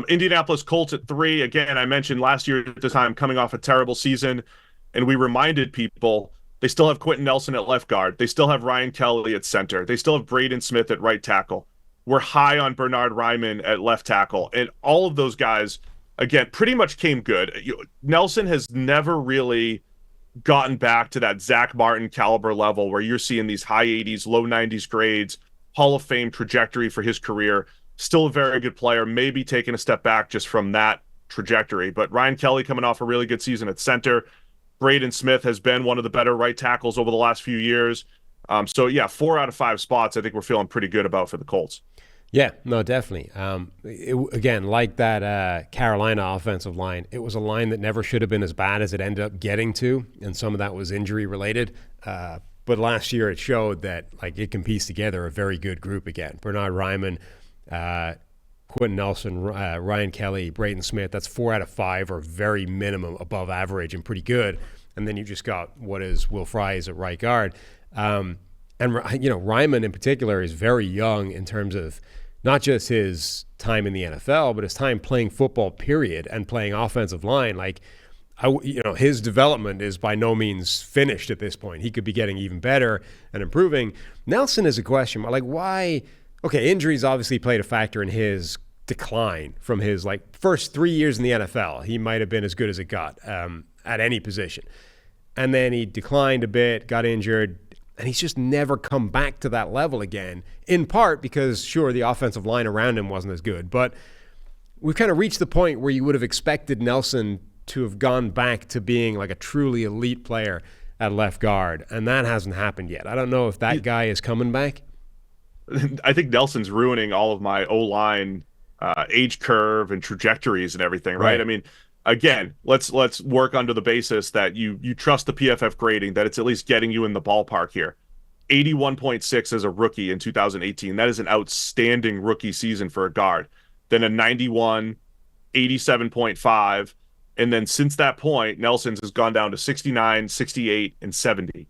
Indianapolis Colts at 3. Again, I mentioned last year at the time coming off a terrible season, and we reminded people they still have Quentin Nelson at left guard. They still have Ryan Kelly at center. They still have Braden Smith at right tackle. We're high on Bernard Ryman at left tackle. And all of those guys, again, pretty much came good. Nelson has never really gotten back to that Zach Martin caliber level where you're seeing these high 80s, low 90s grades, Hall of Fame trajectory for his career. Still a very good player, maybe taking a step back just from that trajectory. But Ryan Kelly coming off a really good season at center. Braden Smith has been one of the better right tackles over the last few years. So yeah, 4 out of 5 spots I think we're feeling pretty good about for the Colts. Yeah, no, definitely. Again, like that Carolina offensive line, it was a line that never should have been as bad as it ended up getting to, and some of that was injury related. But last year it showed that like it can piece together a very good group again. Bernard Ryman, Quentin Nelson, Ryan Kelly, Braden Smith. That's 4 out of 5 or very minimum above average and pretty good. And then you just got what is Will Fries at right guard. And Ryman in particular is very young in terms of not just his time in the NFL, but his time playing football, period, and playing offensive line. Like, his development is by no means finished at this point. He could be getting even better and improving. Nelson is a question. Like, why? Okay, injuries obviously played a factor in his decline from his first 3 years in the NFL. He might have been as good as it got at any position. And then he declined a bit, got injured, and he's just never come back to that level again, in part because, sure, the offensive line around him wasn't as good. But we've kind of reached the point where you would have expected Nelson to have gone back to being like a truly elite player at left guard, and that hasn't happened yet. I don't know if that guy is coming back. I think Nelson's ruining all of my O-line age curve and trajectories and everything, right? I mean, again, let's work under the basis that you trust the PFF grading, that it's at least getting you in the ballpark here. 81.6 as a rookie in 2018. That is an outstanding rookie season for a guard. Then a 91, 87.5, and then since that point, Nelson's has gone down to 69, 68, and 70.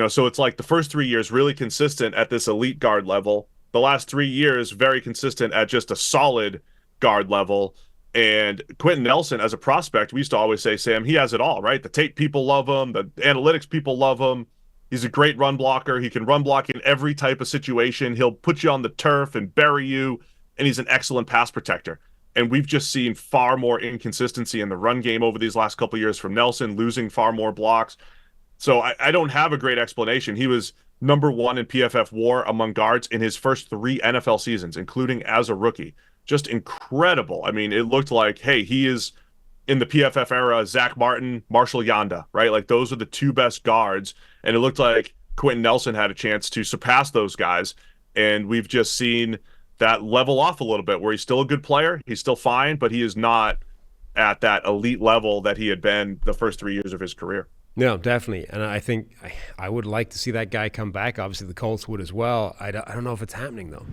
So it's like the first 3 years really consistent at this elite guard level. The last 3 years very consistent at just a solid guard level. And Quentin Nelson, as a prospect, we used to always say, Sam, he has it all, right? The tape people love him. The analytics people love him. He's a great run blocker. He can run block in every type of situation. He'll put you on the turf and bury you. And he's an excellent pass protector. And we've just seen far more inconsistency in the run game over these last couple of years from Nelson, losing far more blocks. So I don't have a great explanation. He was number 1 in PFF WAR among guards in his first 3 NFL seasons, including as a rookie. Just incredible. I mean, it looked like, hey, he is in the PFF era, Zach Martin, Marshall Yanda, right? Like those are the 2 best guards. And it looked like Quentin Nelson had a chance to surpass those guys. And we've just seen that level off a little bit where he's still a good player. He's still fine, but he is not at that elite level that he had been the first 3 years of his career. No, definitely. And I think I would like to see that guy come back. Obviously, the Colts would as well. I don't know if it's happening, though.